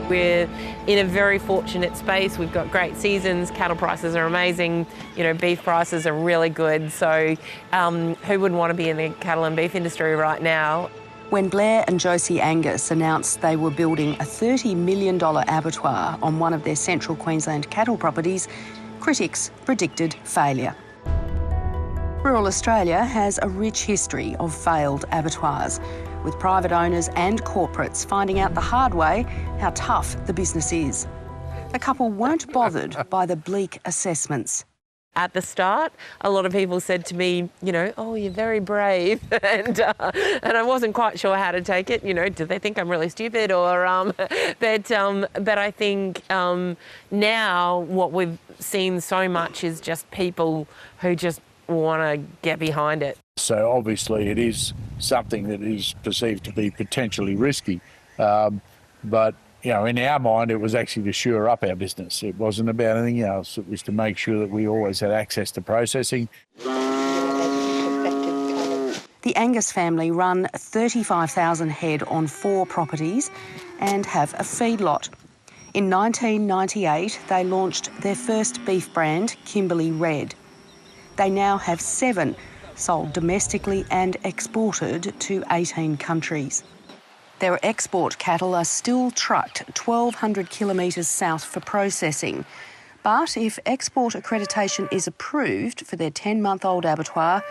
We're in a very fortunate space. We've got great seasons, cattle prices are amazing, beef prices are really good. So who wouldn't want to be in the cattle and beef industry right now? When Blair and Josie Angus announced they were building a $30 million abattoir on one of their central Queensland cattle properties, critics predicted failure. Rural Australia has a rich history of failed abattoirs, with private owners and corporates finding out the hard way how tough the business is. The couple weren't bothered by the bleak assessments. At the start, a lot of people said to me, oh, you're very brave, and I wasn't quite sure how to take it. Do they think I'm really stupid, or but I think now what we've seen so much is just people who just want to get behind it. So obviously it is something that is perceived to be potentially risky, but in our mind, it was actually to shore up our business. It wasn't about anything else. It was to make sure that we always had access to processing. The Angus family run 35,000 head on 4 properties and have a feedlot. In 1998, they launched their first beef brand, Kimberley Red. They now have 7, sold domestically and exported to 18 countries. Their export cattle are still trucked 1,200 kilometres south for processing. But if export accreditation is approved for their 10-month-old abattoir,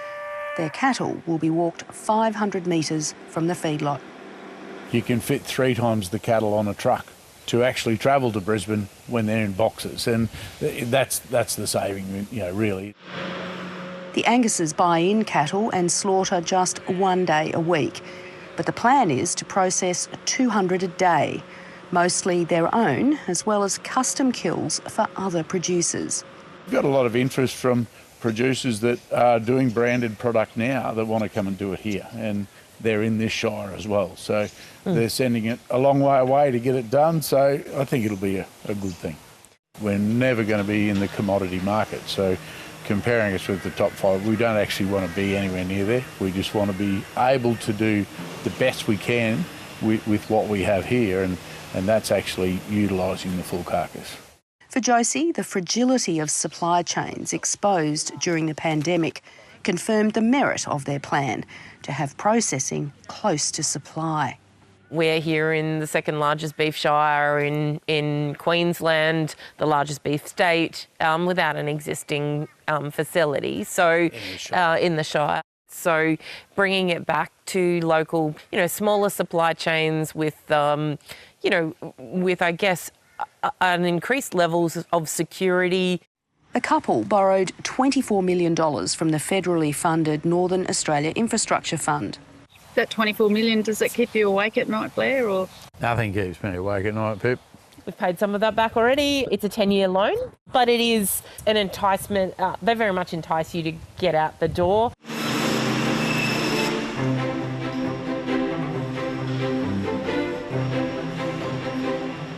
their cattle will be walked 500 metres from the feedlot. You can fit 3 times the cattle on a truck to actually travel to Brisbane when they're in boxes, and that's the saving, really. The Anguses buy in cattle and slaughter just 1 day a week. But the plan is to process 200 a day, mostly their own, as well as custom kills for other producers. We've got a lot of interest from producers that are doing branded product now that want to come and do it here, and they're in this shire as well. So they're sending it a long way away to get it done, so I think it'll be a good thing. We're never going to be in the commodity market, so comparing us with the top 5, we don't actually want to be anywhere near there. We just want to be able to do the best we can with what we have here, and that's actually utilising the full carcass. For Josie, the fragility of supply chains exposed during the pandemic confirmed the merit of their plan to have processing close to supply. We're here in the second largest beef shire in Queensland, the largest beef state, without an existing facility. So in the shire. So bringing it back to local, smaller supply chains with, with I guess an increased levels of security. The couple borrowed $24 million from the federally funded Northern Australia Infrastructure Fund. That $24 million, does it keep you awake at night, Blair? Or Nothing keeps me awake at night, Pip. We've paid some of that back already. It's a 10-year loan, but it is an enticement. They very much entice you to get out the door.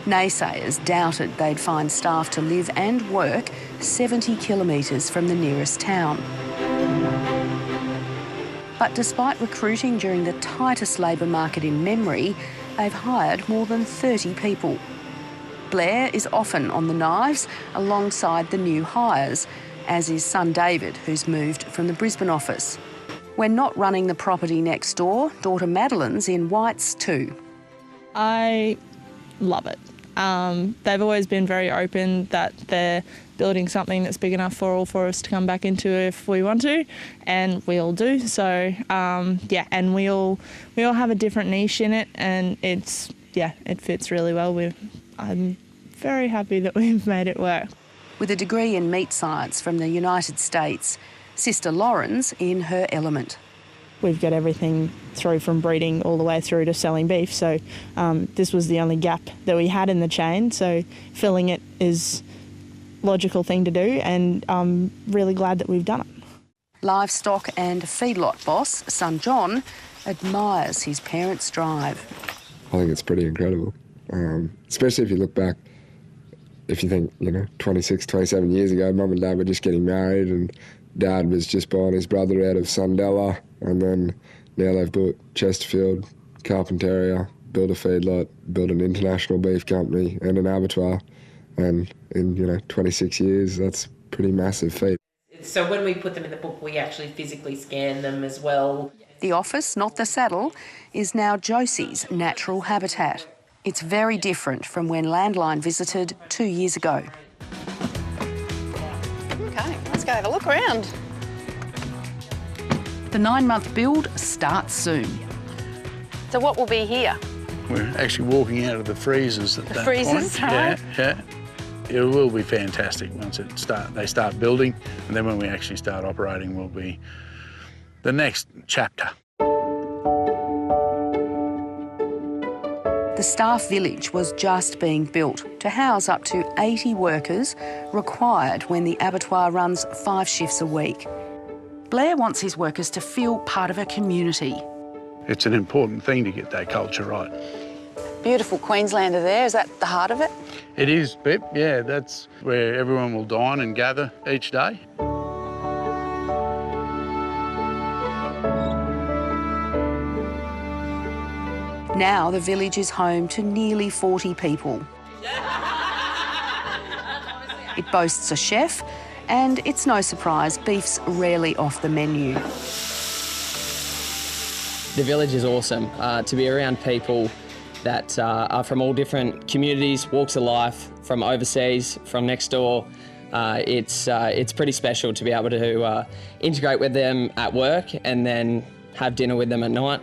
Naysayers doubted they'd find staff to live and work 70 kilometres from the nearest town. But despite recruiting during the tightest labour market in memory, they've hired more than 30 people. Blair is often on the knives alongside the new hires, as is son David, who's moved from the Brisbane office. When not running the property next door, daughter Madeline's in Whites too. I love it. They've always been very open that they're building something that's big enough for all for us to come back into if we want to, and we all do. So and we all have a different niche in it, and it fits really well. I'm very happy that we've made it work. With a degree in meat science from the United States, sister Lauren's in her element. We've got everything through from breeding all the way through to selling beef. So this was the only gap that we had in the chain. So filling it is a logical thing to do, and I'm really glad that we've done it. Livestock and feedlot boss, son John, admires his parents' drive. I think it's pretty incredible, especially if you look back, if you think, 26, 27 years ago, Mum and Dad were just getting married and Dad was just buying his brother out of Sundella, and then now they've bought Chesterfield, Carpentaria, build a feedlot, build an international beef company and an abattoir. And in, 26 years, that's a pretty massive feat. So when we put them in the book, we actually physically scan them as well. The office, not the saddle, is now Josie's natural habitat. It's very different from when Landline visited 2 years ago. Okay, let's go have a look around. The 9-month build starts soon. So what will be here? We're actually walking out of the freezers at that freezers, point. right. Yeah. It will be fantastic once they start building, and then when we actually start operating will be the next chapter. The staff village was just being built to house up to 80 workers required when the abattoir runs 5 shifts a week. Blair wants his workers to feel part of a community. It's an important thing to get that culture right. Beautiful Queenslander there, is that the heart of it? It is, Pip, yeah, that's where everyone will dine and gather each day. Now the village is home to nearly 40 people. It boasts a chef, and it's no surprise beef's rarely off the menu. The village is awesome. To be around people that are from all different communities, walks of life, from overseas, from next door. It's pretty special to be able to integrate with them at work and then have dinner with them at night.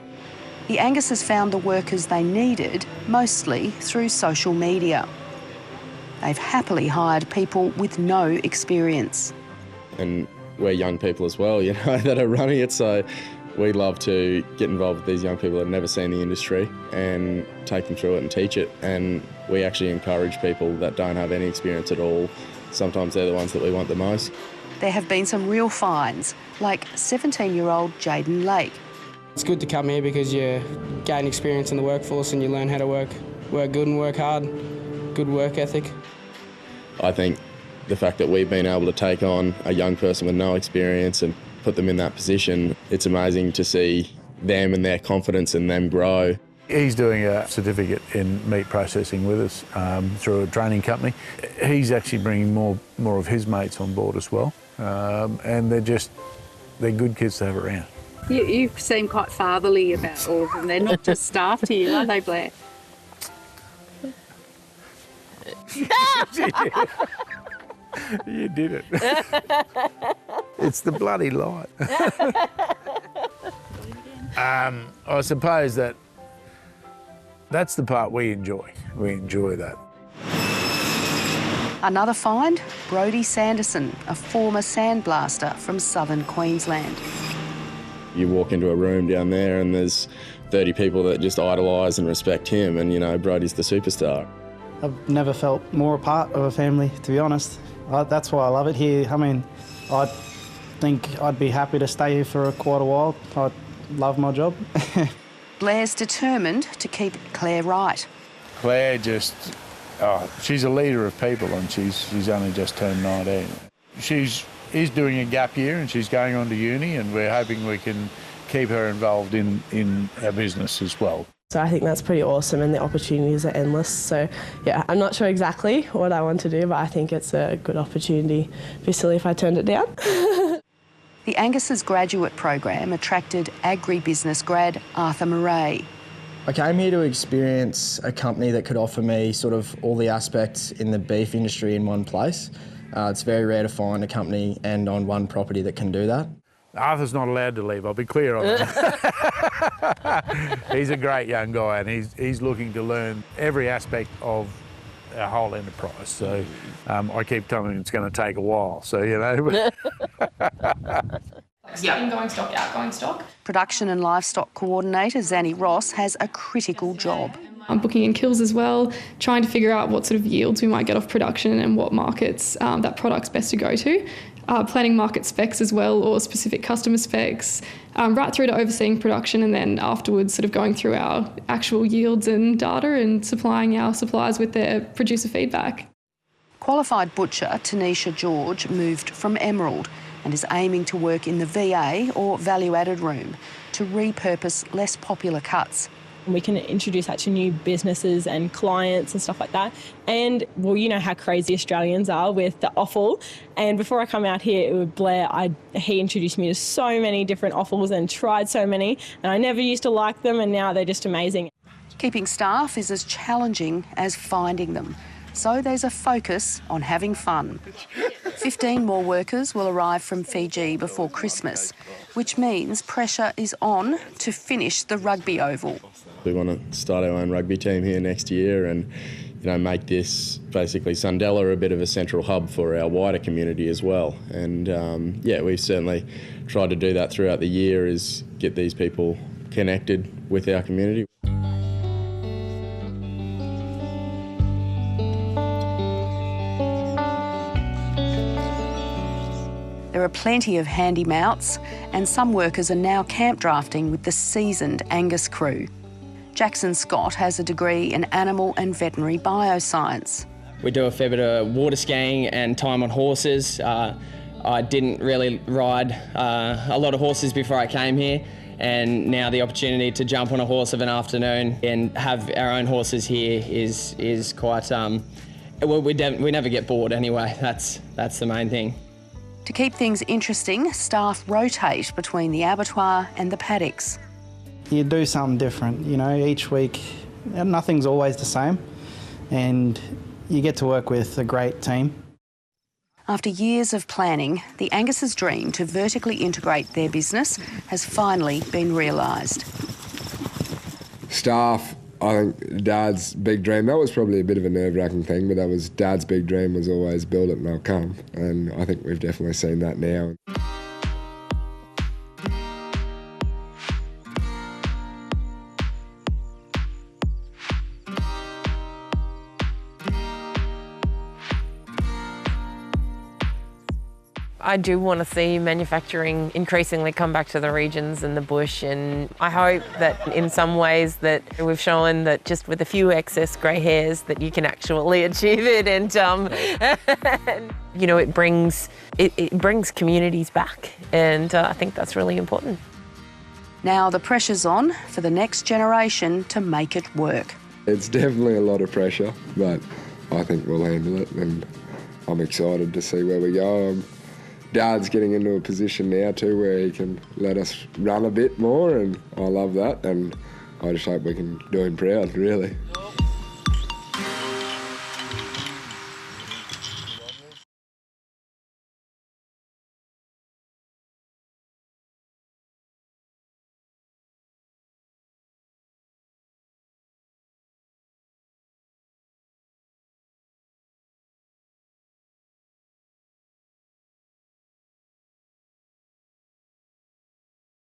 The Angus's found the workers they needed mostly through social media. They've happily hired people with no experience. And we're young people as well, that are running it, so we love to get involved with these young people that have never seen the industry and take them through it and teach it. And we actually encourage people that don't have any experience at all. Sometimes they're the ones that we want the most. There have been some real finds, like 17-year-old Jaden Lake. It's good to come here because you gain experience in the workforce and you learn how to work good and work hard, good work ethic. I think the fact that we've been able to take on a young person with no experience and put them in that position, it's amazing to see them and their confidence and them grow. He's doing a certificate in meat processing with us through a training company. He's actually bringing more of his mates on board as well, and they're good kids to have around. You seem quite fatherly about all of them. They're not just staff to you, are they, Blair? You did it. It's the bloody light. I suppose that's the part we enjoy. We enjoy that. Another find, Brodie Sanderson, a former sandblaster from southern Queensland. You walk into a room down there and there's 30 people that just idolise and respect him, and Brodie's the superstar. I've never felt more a part of a family, to be honest. That's why I love it here. I mean, I think I'd be happy to stay here for quite a while. I love my job. Blair's determined to keep Claire right. Claire she's a leader of people, and she's only just turned 19. She's doing a gap year and she's going on to uni, and we're hoping we can keep her involved in our business as well. So I think that's pretty awesome, and the opportunities are endless. So yeah, I'm not sure exactly what I want to do, but I think it's a good opportunity. It'd be silly if I turned it down. The Angus's graduate program attracted agribusiness grad Arthur Murray. I came here to experience a company that could offer me sort of all the aspects in the beef industry in one place. It's very rare to find a company and on one property that can do that. Arthur's not allowed to leave, I'll be clear on that. He's a great young guy, and he's looking to learn every aspect of our whole enterprise. So I keep telling him it's going to take a while, so Ingoing stock, outgoing stock. Production and livestock coordinator Zanny Ross has a critical job. I'm booking in kills as well, trying to figure out what sort of yields we might get off production and what markets that product's best to go to. Planning market specs as well, or specific customer specs, right through to overseeing production, and then afterwards sort of going through our actual yields and data and supplying our suppliers with their producer feedback. Qualified butcher Tanisha George moved from Emerald and is aiming to work in the VA or value-added room to repurpose less popular cuts. We can introduce that to new businesses and clients and stuff like that. And, well, you know how crazy Australians are with the offal. And before I come out here with Blair, he introduced me to so many different offals and tried so many. And I never used to like them, and now they're just amazing. Keeping staff is as challenging as finding them. So there's a focus on having fun. 15 more workers will arrive from Fiji before Christmas, which means pressure is on to finish the rugby oval. We want to start our own rugby team here next year and, you know, make this basically Sundella a bit of a central hub for our wider community as well. And yeah, we've certainly tried to do that throughout the year, is get these people connected with our community. There are plenty of handy mounts, and some workers are now camp drafting with the seasoned Angus crew. Jackson Scott has a degree in animal and veterinary bioscience. We do a fair bit of water skiing and time on horses. I didn't really ride a lot of horses before I came here, and now the opportunity to jump on a horse of an afternoon and have our own horses here is quite... well, we never get bored anyway. That's the main thing. To keep things interesting, staff rotate between the abattoir and the paddocks. You do something different, you know, each week. Nothing's always the same, and you get to work with a great team. After years of planning, the Angus's dream to vertically integrate their business has finally been realised. Staff, I think Dad's big dream, that was probably a bit of a nerve-wracking thing, but that was Dad's big dream, was always build it and they'll come. And I think we've definitely seen that now. I do want to see manufacturing increasingly come back to the regions and the bush, and I hope that in some ways that we've shown that just with a few excess grey hairs that you can actually achieve it, and you know, it brings communities back, and I think that's really important. Now the pressure's on for the next generation to make it work. It's definitely a lot of pressure, but I think we'll handle it, and I'm excited to see where we go. Dad's getting into a position now too where he can let us run a bit more, and I love that, and I just hope we can do him proud, really.